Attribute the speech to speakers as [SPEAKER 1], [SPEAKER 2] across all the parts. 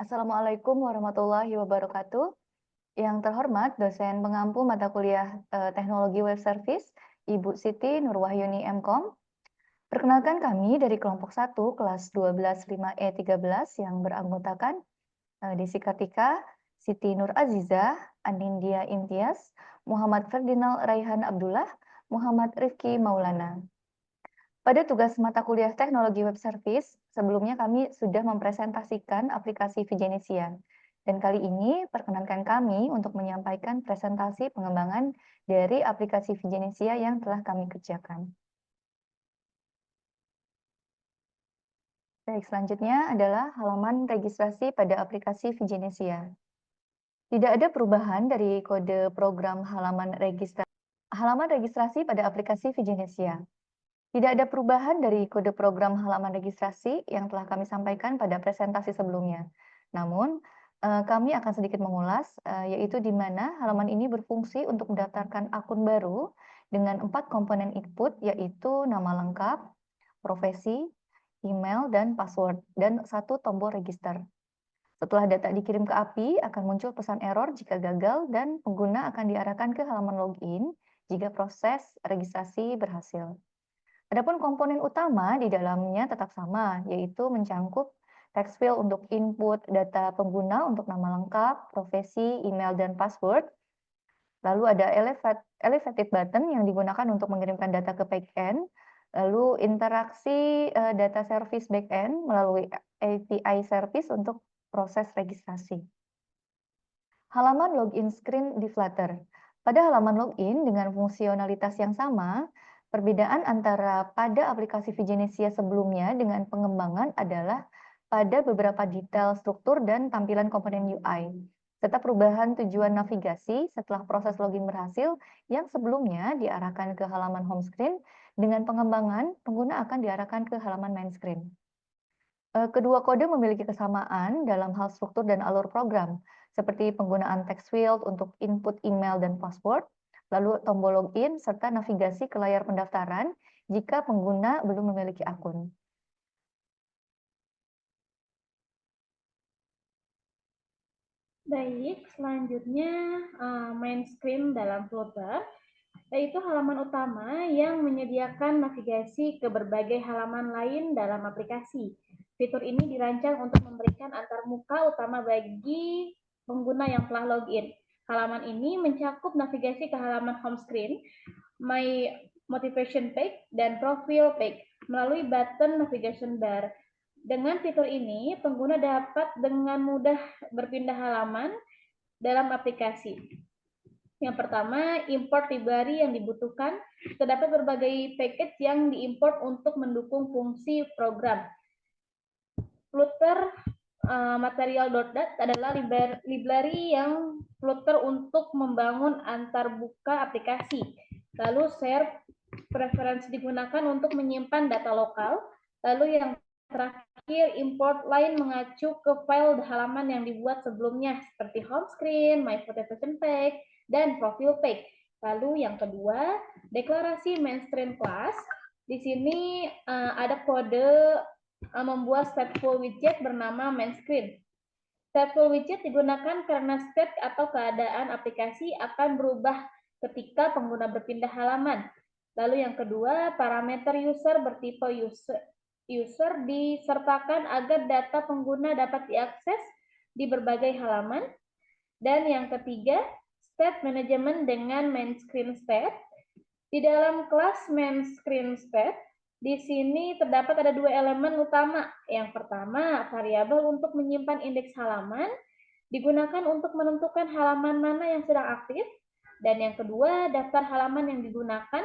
[SPEAKER 1] Assalamualaikum warahmatullahi wabarakatuh. Yang terhormat dosen pengampu mata kuliah Teknologi Web Service, Ibu Siti Nurwahyuni MKOM. Perkenalkan kami dari kelompok 1 kelas 125E13 yang beranggotakan Desi Kartika, Siti Nur Azizah, Anindya Imtiaz, Muhammad Ferdinand Raihan Abdullah, Muhammad Rifki Maulana. Pada tugas mata kuliah Teknologi Web Service, sebelumnya kami sudah mempresentasikan aplikasi Vigenesia. Dan kali ini perkenankan kami untuk menyampaikan presentasi pengembangan dari aplikasi Vigenesia yang telah kami kerjakan. Baik, selanjutnya adalah halaman registrasi pada aplikasi Vigenesia. Tidak ada perubahan dari kode program halaman registrasi pada aplikasi Vigenesia. Tidak ada perubahan dari kode program halaman registrasi yang telah kami sampaikan pada presentasi sebelumnya. Namun, kami akan sedikit mengulas, yaitu di mana halaman ini berfungsi untuk mendaftarkan akun baru dengan 4 komponen input, yaitu nama lengkap, profesi, email, dan password, dan 1 tombol register. Setelah data dikirim ke API, akan muncul pesan error jika gagal dan pengguna akan diarahkan ke halaman login jika proses registrasi berhasil. Adapun komponen utama di dalamnya tetap sama, yaitu mencangkup text field untuk input data pengguna untuk nama lengkap, profesi, email, dan password. Lalu ada elevated button yang digunakan untuk mengirimkan data ke backend. Lalu interaksi data service backend melalui API service untuk proses registrasi. Halaman login screen di Flutter. Pada halaman login dengan fungsionalitas yang sama, perbedaan antara pada aplikasi Vigenesia sebelumnya dengan pengembangan adalah pada beberapa detail struktur dan tampilan komponen UI, serta perubahan tujuan navigasi setelah proses login berhasil yang sebelumnya diarahkan ke halaman home screen, dengan pengembangan pengguna akan diarahkan ke halaman main screen. Kedua kode memiliki kesamaan dalam hal struktur dan alur program, seperti penggunaan text field untuk input email dan password, lalu tombol login, serta navigasi ke layar pendaftaran jika pengguna belum memiliki akun.
[SPEAKER 2] Baik, selanjutnya main screen dalam Flutter, yaitu halaman utama yang menyediakan navigasi ke berbagai halaman lain dalam aplikasi. Fitur ini dirancang untuk memberikan antarmuka utama bagi pengguna yang telah login. Halaman ini mencakup navigasi ke halaman home screen, My Motivation Page, dan Profile Page melalui button navigation bar. Dengan fitur ini, pengguna dapat dengan mudah berpindah halaman dalam aplikasi. Yang pertama, import library yang dibutuhkan. Terdapat berbagai package yang diimport untuk mendukung fungsi program. Flutter material.dat adalah library yang Flutter untuk membangun antarbuka aplikasi. Lalu share preferensi digunakan untuk menyimpan data lokal. Lalu yang terakhir, import line mengacu ke file halaman yang dibuat sebelumnya seperti home screen, my motivation page, dan profile page. Lalu yang kedua, deklarasi main screen class. Di sini ada kode membuat stateful widget bernama main screen. Stateful widget digunakan karena state atau keadaan aplikasi akan berubah ketika pengguna berpindah halaman. Lalu yang kedua, parameter user bertipe user disertakan agar data pengguna dapat diakses di berbagai halaman. Dan yang ketiga, state management dengan main screen state. Di dalam kelas main screen state, di sini terdapat ada 2 elemen utama. Yang pertama, variabel untuk menyimpan indeks halaman, digunakan untuk menentukan halaman mana yang sedang aktif. Dan yang kedua, daftar halaman yang digunakan.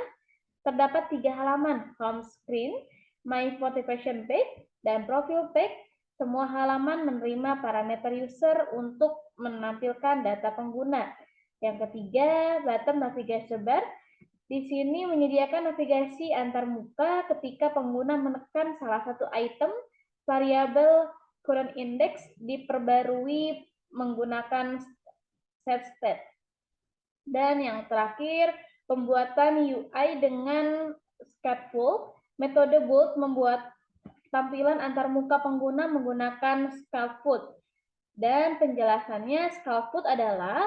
[SPEAKER 2] Terdapat 3 halaman, home screen, my motivation page, dan profile page. Semua halaman menerima parameter user untuk menampilkan data pengguna. Yang ketiga, button navigation bar. Di sini menyediakan navigasi antarmuka ketika pengguna menekan salah satu item, variabel current index diperbarui menggunakan set state. Dan yang terakhir, pembuatan UI dengan scaffold. Metode bold membuat tampilan antarmuka pengguna menggunakan scaffold. Dan penjelasannya, Scaffold adalah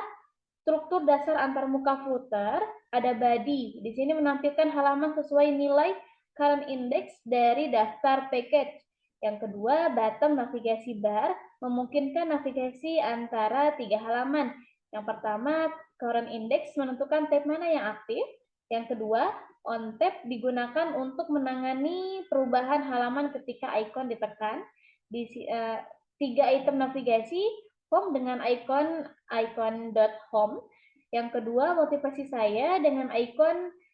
[SPEAKER 2] struktur dasar antarmuka footer, ada body. Di sini menampilkan halaman sesuai nilai current index dari daftar package. Yang kedua, bottom navigasi bar memungkinkan navigasi antara 3 halaman. Yang pertama, current index menentukan tab mana yang aktif. Yang kedua, on tab digunakan untuk menangani perubahan halaman ketika ikon ditekan. Di 3 item navigasi, home dengan icon.home. Yang kedua, motivasi saya dengan icon.list.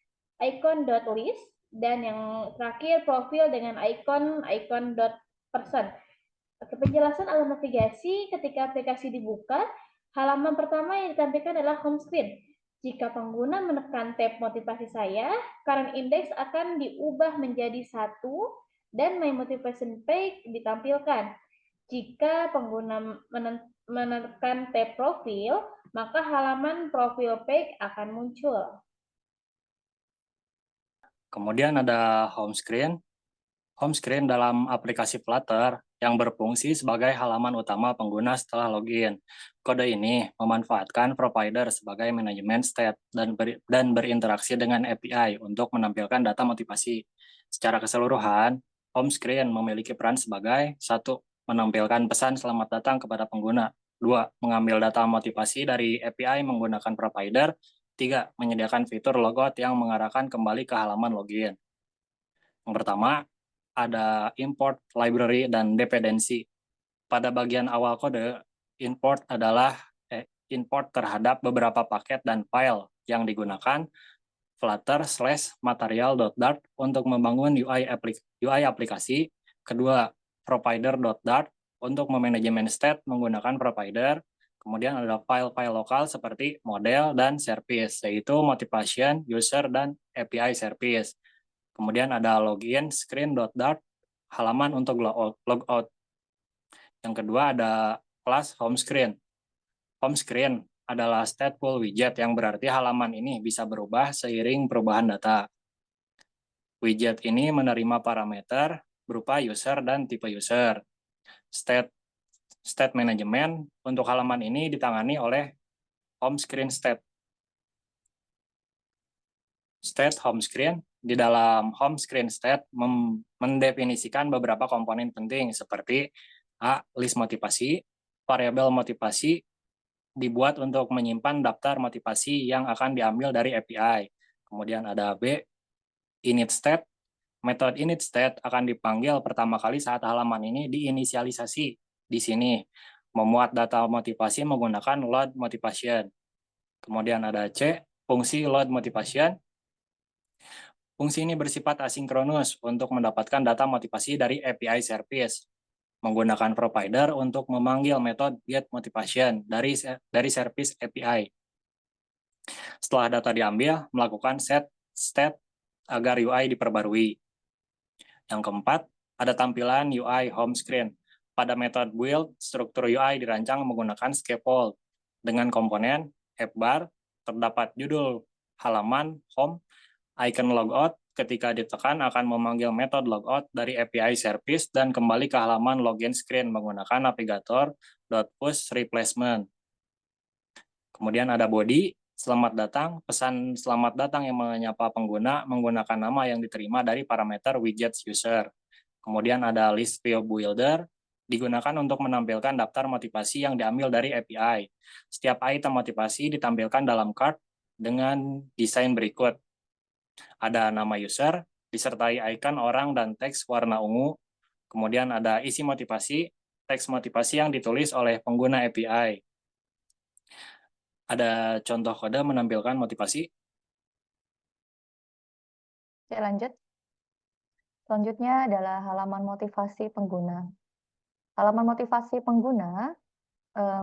[SPEAKER 2] Dan yang terakhir, profil dengan icon.person. Penjelasan alat navigasi ketika aplikasi dibuka, halaman pertama yang ditampilkan adalah home screen. Jika pengguna menekan tab motivasi saya, current index akan diubah menjadi 1 dan my motivation page ditampilkan. Jika pengguna menekan tab profil, maka halaman profil page akan muncul.
[SPEAKER 3] Kemudian ada home screen. Home screen dalam aplikasi Flutter yang berfungsi sebagai halaman utama pengguna setelah login. Kode ini memanfaatkan provider sebagai manajemen state dan berinteraksi dengan API untuk menampilkan data motivasi. Secara keseluruhan, home screen memiliki peran sebagai 1. Menampilkan pesan selamat datang kepada pengguna. 2. Mengambil data motivasi dari API menggunakan provider. 3. Menyediakan fitur logout yang mengarahkan kembali ke halaman login. Yang pertama, ada import, library, dan dependency. Pada bagian awal kode, import adalah import terhadap beberapa paket dan file yang digunakan flutter/material.dart untuk membangun UI aplikasi. Kedua, provider.dart untuk memanajemen state menggunakan provider. Kemudian ada file-file lokal seperti model dan service, yaitu motivation, user, dan API service. Kemudian ada login screen.dart, halaman untuk logout. Yang kedua ada kelas home screen. Home screen adalah stateful widget yang berarti halaman ini bisa berubah seiring perubahan data. Widget ini menerima parameter berupa user dan tipe user. State management untuk halaman ini ditangani oleh home screen state. State home screen. Di dalam home screen state mendefinisikan beberapa komponen penting seperti A. List motivasi. Variabel motivasi dibuat untuk menyimpan daftar motivasi yang akan diambil dari API. Kemudian ada B. Init state. Metode init state akan dipanggil pertama kali saat halaman ini diinisialisasi. Di sini, memuat data motivasi menggunakan load motivation. Kemudian ada C. Fungsi load motivation. Fungsi ini bersifat asinkronus untuk mendapatkan data motivasi dari API service, menggunakan provider untuk memanggil metode get motivation dari service API. Setelah data diambil, melakukan set state agar UI diperbarui. Yang keempat, ada tampilan UI home screen. Pada metode build, struktur UI dirancang menggunakan scaffold. Dengan komponen app bar, terdapat judul halaman home, icon logout ketika ditekan akan memanggil metode logout dari API service dan kembali ke halaman login screen menggunakan navigator.push replacement. Kemudian ada body, selamat datang, pesan selamat datang yang menyapa pengguna menggunakan nama yang diterima dari parameter widget user. Kemudian ada list view builder, digunakan untuk menampilkan daftar motivasi yang diambil dari API. Setiap item motivasi ditampilkan dalam cart dengan desain berikut. Ada nama user, disertai icon orang dan teks warna ungu. Kemudian ada isi motivasi, teks motivasi yang ditulis oleh pengguna API. Ada contoh kode menampilkan motivasi.
[SPEAKER 1] Oke, lanjut. Selanjutnya adalah halaman motivasi pengguna. Halaman motivasi pengguna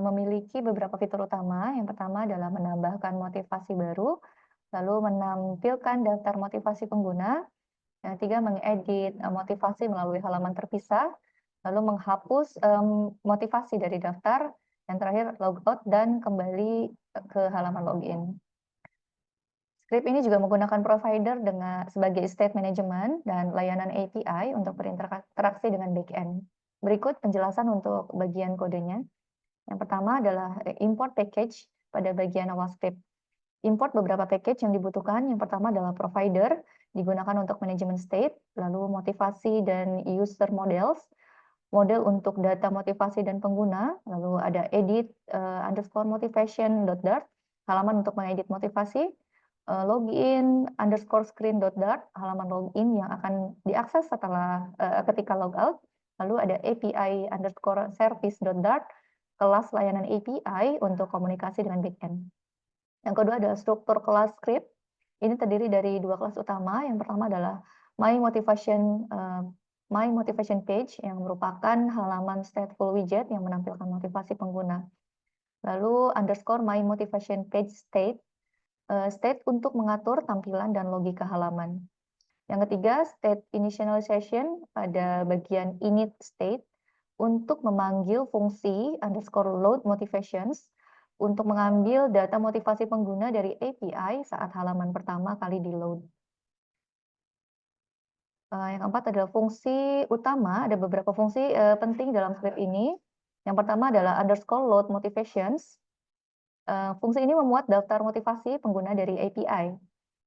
[SPEAKER 1] memiliki beberapa fitur utama. Yang pertama adalah menambahkan motivasi baru, lalu menampilkan daftar motivasi pengguna. Yang ketiga, mengedit motivasi melalui halaman terpisah, lalu menghapus motivasi dari daftar. Yang terakhir, logout dan kembali ke halaman login. Script ini juga menggunakan provider sebagai state management dan layanan API untuk berinteraksi dengan backend. Berikut penjelasan untuk bagian kodenya. Yang pertama adalah import package pada bagian awal script. Import beberapa package yang dibutuhkan. Yang pertama adalah provider, digunakan untuk manajemen state, lalu motivasi dan user models, model untuk data motivasi dan pengguna, lalu ada edit underscore motivation dot dart, halaman untuk mengedit motivasi, login underscore screen dot dart, halaman login yang akan diakses setelah ketika logout, lalu ada API underscore service dot dart, kelas layanan API untuk komunikasi dengan backend. Yang kedua adalah struktur kelas script. Ini terdiri dari dua kelas utama. Yang pertama adalah My Motivation Page yang merupakan halaman stateful widget yang menampilkan motivasi pengguna. Lalu underscore My Motivation Page state untuk mengatur tampilan dan logika halaman. Yang ketiga, state initialization pada bagian init state untuk memanggil fungsi underscore load motivations untuk mengambil data motivasi pengguna dari API saat halaman pertama kali di-load. Yang keempat adalah fungsi utama, ada beberapa fungsi penting dalam script ini. Yang pertama adalah underscore load motivations. Fungsi ini memuat daftar motivasi pengguna dari API.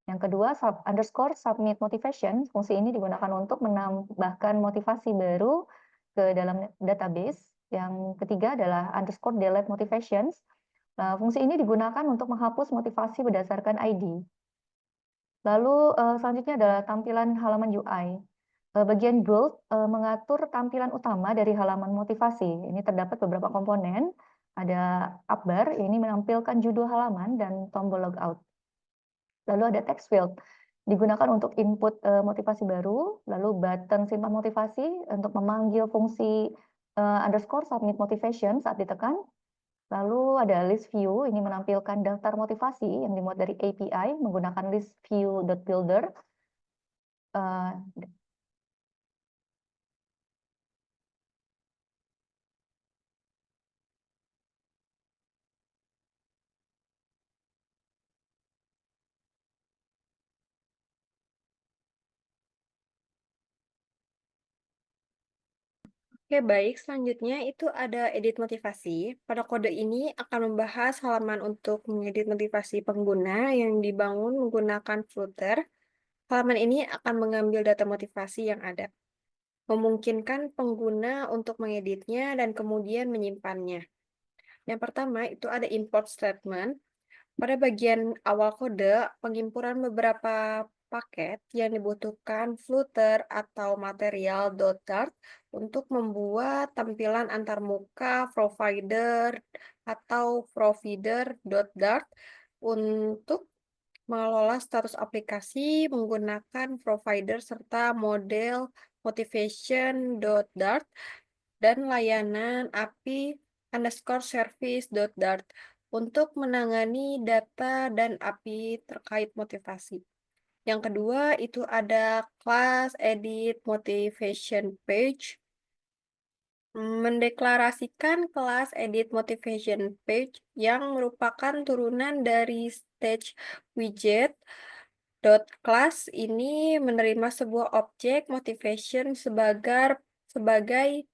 [SPEAKER 1] Yang kedua, underscore submit motivation. Fungsi ini digunakan untuk menambahkan motivasi baru ke dalam database. Yang ketiga adalah underscore delete motivations. Fungsi ini digunakan untuk menghapus motivasi berdasarkan ID. Lalu selanjutnya adalah tampilan halaman UI. Bagian build mengatur tampilan utama dari halaman motivasi. Ini terdapat beberapa komponen. Ada up bar, ini menampilkan judul halaman dan tombol logout. Lalu ada text field, digunakan untuk input motivasi baru. Lalu button simpan motivasi untuk memanggil fungsi underscore submit motivation saat ditekan. Lalu ada list view, ini menampilkan daftar motivasi yang dimuat dari API menggunakan list view.builder.
[SPEAKER 4] Oke, baik. Selanjutnya itu ada edit motivasi. Pada kode ini akan membahas halaman untuk mengedit motivasi pengguna yang dibangun menggunakan Flutter. Halaman ini akan mengambil data motivasi yang ada, memungkinkan pengguna untuk mengeditnya dan kemudian menyimpannya. Yang pertama itu ada import statement. Pada bagian awal kode, pengimportan beberapa paket yang dibutuhkan Flutter atau material.dart untuk membuat tampilan antarmuka provider atau provider.dart untuk mengelola status aplikasi menggunakan provider serta model motivation.dart dan layanan API underscore service.dart untuk menangani data dan API terkait motivasi. Yang kedua itu ada kelas edit motivation page. Mendeklarasikan kelas edit motivation page yang merupakan turunan dari stage widget. Class ini menerima sebuah objek motivation sebagai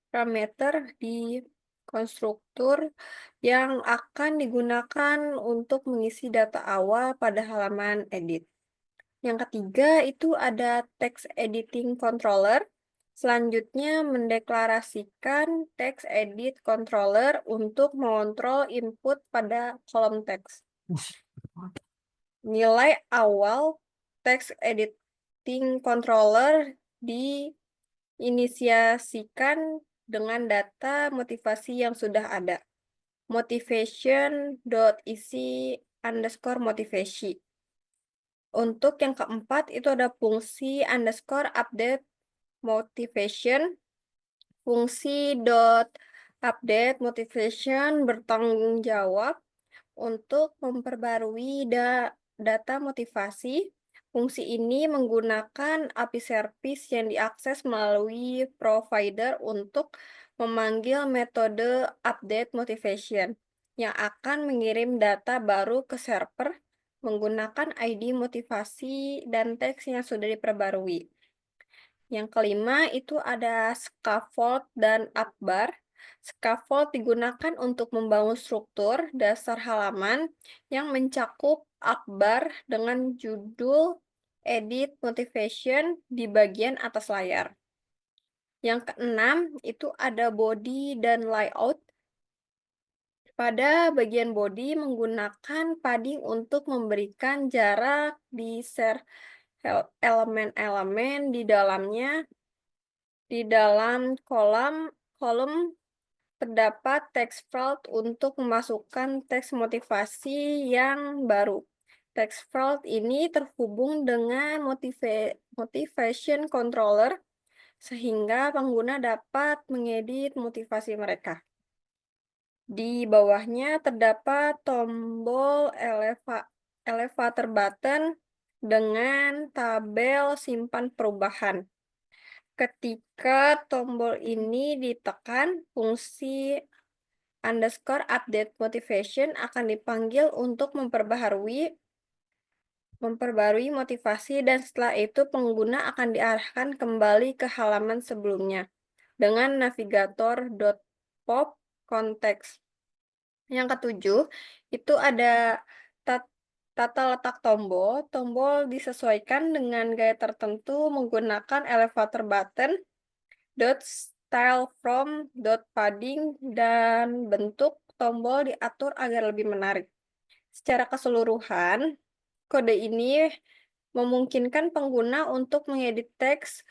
[SPEAKER 4] parameter di konstruktur yang akan digunakan untuk mengisi data awal pada halaman edit. Yang ketiga itu ada text editing controller. Selanjutnya mendeklarasikan text edit controller untuk mengontrol input pada kolom teks. Nilai awal text editing controller diinisiasikan dengan data motivasi yang sudah ada. Motivation.isi underscore motivasi. Untuk yang keempat itu ada fungsi underscore update motivation. Fungsi update motivation bertanggung jawab untuk memperbarui data motivasi. Fungsi ini menggunakan API service yang diakses melalui provider untuk memanggil metode update motivation yang akan mengirim data baru ke server menggunakan ID motivasi dan teks yang sudah diperbarui. Yang kelima itu ada scaffold dan upbar. Scaffold digunakan untuk membangun struktur dasar halaman yang mencakup akbar dengan judul Edit Motivation di bagian atas layar. Yang keenam, itu ada body dan layout. Pada bagian body menggunakan padding untuk memberikan jarak di elemen-elemen di dalamnya. Di dalam kolom terdapat text field untuk memasukkan teks motivasi yang baru. Text field ini terhubung dengan motivation controller sehingga pengguna dapat mengedit motivasi mereka. Di bawahnya terdapat tombol elevator button dengan tabel simpan perubahan. Ketika tombol ini ditekan, fungsi underscore update motivation akan dipanggil untuk memperbarui motivasi, dan setelah itu pengguna akan diarahkan kembali ke halaman sebelumnya dengan navigator .pop konteks. Yang ketujuh, itu ada tata letak tombol. Tombol disesuaikan dengan gaya tertentu menggunakan elevator button, style from, padding, dan bentuk tombol diatur agar lebih menarik. Secara keseluruhan, kode ini memungkinkan pengguna untuk mengedit teks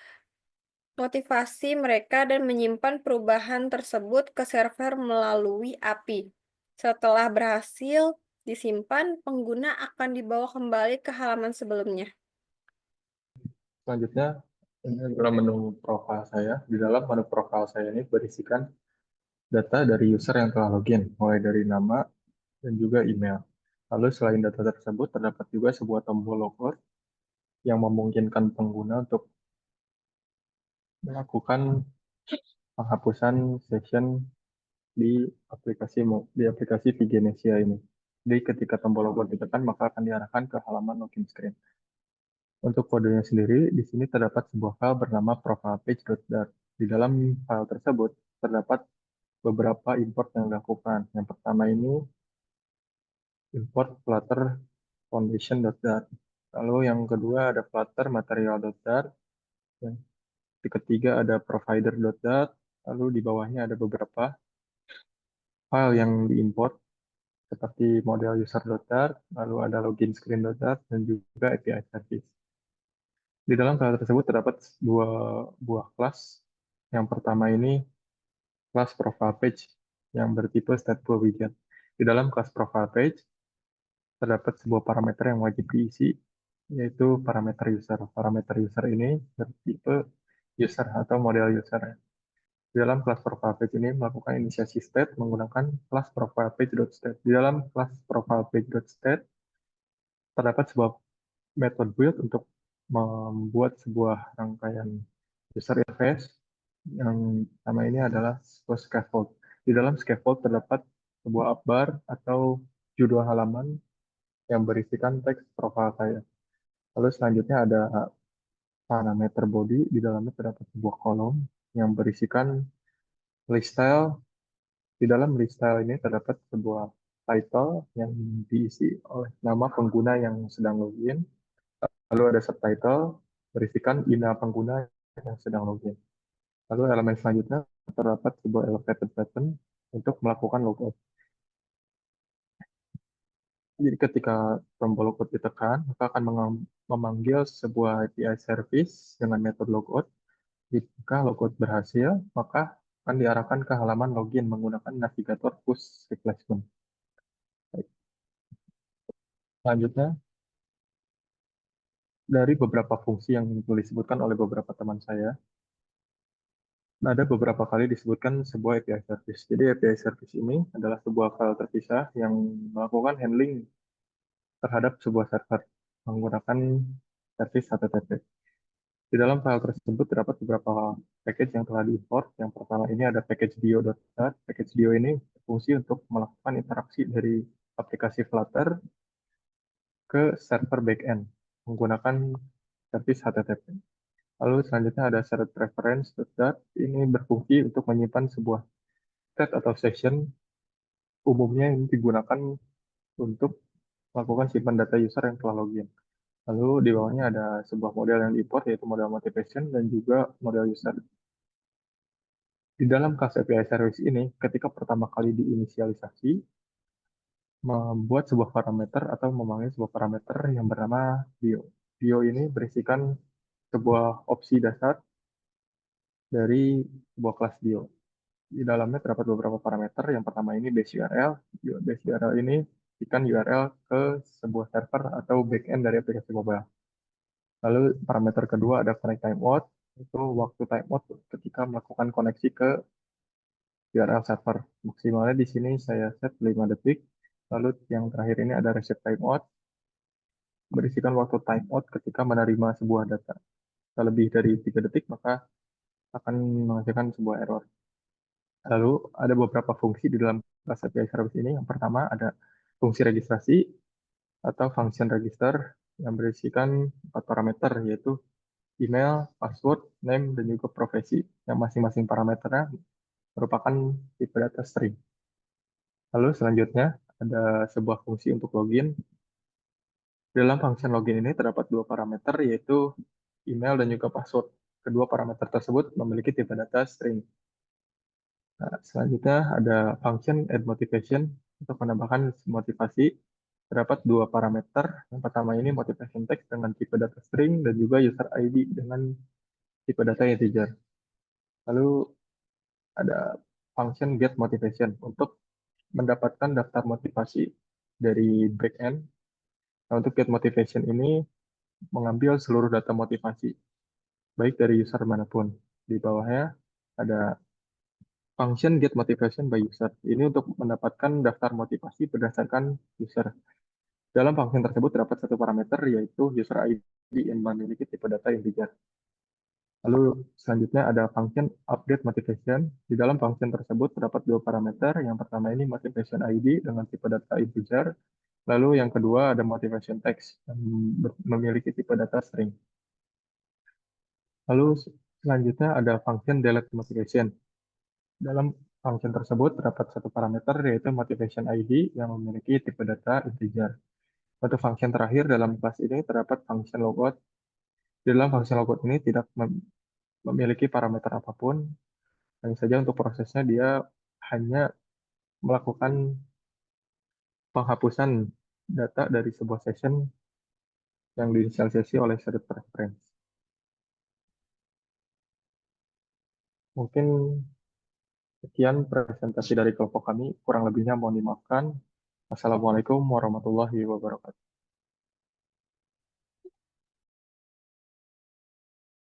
[SPEAKER 4] motivasi mereka dan menyimpan perubahan tersebut ke server melalui API. Setelah berhasil disimpan, pengguna akan dibawa kembali ke halaman sebelumnya.
[SPEAKER 5] Selanjutnya, ini adalah menu profile saya. Di dalam menu profile saya ini berisikan data dari user yang telah login, mulai dari nama dan juga email. Lalu selain data tersebut, terdapat juga sebuah tombol logout yang memungkinkan pengguna untuk melakukan penghapusan session di aplikasi Vigenesia ini. Jadi ketika tombol logout ditekan, maka akan diarahkan ke halaman login screen. Untuk kodenya sendiri, di sini terdapat sebuah file bernama profilepage.dart. Di dalam file tersebut terdapat beberapa import yang dilakukan. Yang pertama ini import Flutter foundation.dart. Lalu yang kedua ada Flutter material.dart. Yang ketiga ada provider.dart. Lalu di bawahnya ada beberapa file yang diimport seperti model user.dart, lalu ada login screen.dart, dan juga API service. Di dalam kelas tersebut terdapat dua buah kelas. Yang pertama ini kelas profile page yang bertipe stateful widget. Di dalam kelas profile page terdapat sebuah parameter yang wajib diisi, yaitu parameter user. Parameter user ini bertipe user atau model user. Di dalam kelas profile page ini melakukan inisiasi state menggunakan kelas profile page.state. Di dalam kelas profile page.state terdapat sebuah method build untuk membuat sebuah rangkaian user interface yang sama ini adalah sebuah scaffold. Di dalam scaffold terdapat sebuah akbar atau judul halaman yang berisikan teks profil saya. Lalu selanjutnya ada parameter body, di dalamnya terdapat sebuah kolom yang berisikan list style. Di dalam list style ini terdapat sebuah title yang diisi oleh nama pengguna yang sedang login. Lalu ada subtitle berisikan email pengguna yang sedang login. Lalu elemen selanjutnya terdapat sebuah elevated button untuk melakukan logout. Jadi ketika tombol logout ditekan, maka akan memanggil sebuah API service dengan metode logout. Jika logout berhasil, maka akan diarahkan ke halaman login menggunakan navigator push replacement. Selanjutnya, dari beberapa fungsi yang disebutkan oleh beberapa teman saya, ada beberapa kali disebutkan sebuah API service. Jadi API service ini adalah sebuah file terpisah yang melakukan handling terhadap sebuah server menggunakan service HTTP. Di dalam file tersebut terdapat beberapa package yang telah diimport. Yang pertama ini ada package dio.dart. Package dio ini berfungsi untuk melakukan interaksi dari aplikasi Flutter ke server backend menggunakan service HTTP. Lalu selanjutnya ada shared reference.dart. Ini berfungsi untuk menyimpan sebuah state atau session umumnya ini digunakan untuk melakukan simpan data user yang telah login. Lalu di bawahnya ada sebuah model yang diimport, yaitu model motivation dan juga model user. Di dalam kelas API service ini, ketika pertama kali diinisialisasi, membuat sebuah parameter atau memanggil sebuah parameter yang bernama bio. Bio ini berisikan sebuah opsi dasar dari sebuah kelas bio. Di dalamnya terdapat beberapa parameter. Yang pertama ini base URL. Base URL ini berikan URL ke sebuah server atau backend dari aplikasi mobile. Lalu parameter kedua ada connect timeout, itu waktu timeout ketika melakukan koneksi ke URL server. Maksimalnya di sini saya set 5 detik. Lalu yang terakhir ini ada reset timeout, berisikan waktu timeout ketika menerima sebuah data. Kalau lebih dari 3 detik maka akan menghasilkan sebuah error. Lalu ada beberapa fungsi di dalam kelas API service ini. Yang pertama ada fungsi registrasi atau function register yang berisikan 4 parameter, yaitu email, password, name, dan juga profesi, yang masing-masing parameternya merupakan tipe data string. Lalu selanjutnya ada sebuah fungsi untuk login. Dalam function login ini terdapat 2 parameter, yaitu email dan juga password. Kedua parameter tersebut memiliki tipe data string. Nah, selanjutnya ada function add motivation untuk menambahkan motivasi. Terdapat 2 parameter. Yang pertama ini motivation text dengan tipe data string dan juga user ID dengan tipe data integer. Lalu ada function get motivation untuk mendapatkan daftar motivasi dari backend. Nah, untuk get motivation ini mengambil seluruh data motivasi, baik dari user manapun. Di bawahnya ada function get motivation by user. Ini untuk mendapatkan daftar motivasi berdasarkan user. Dalam function tersebut terdapat satu parameter, yaitu user ID yang memiliki tipe data integer. Lalu selanjutnya ada function update motivation. Di dalam function tersebut terdapat 2 parameter. Yang pertama ini motivation ID dengan tipe data integer. Lalu yang kedua ada motivation text yang memiliki tipe data string. Lalu selanjutnya ada function delete motivation. Dalam function tersebut terdapat satu parameter, yaitu motivation ID yang memiliki tipe data integer. Untuk function terakhir dalam kelas ini terdapat function logout. Di dalam function logout ini tidak memiliki parameter apapun, hanya saja untuk prosesnya dia hanya melakukan penghapusan data dari sebuah session yang diinisialisasi oleh shared preference. Mungkin sekian presentasi dari kelompok kami, kurang lebihnya mohon dimaafkan. Wassalamualaikum warahmatullahi wabarakatuh.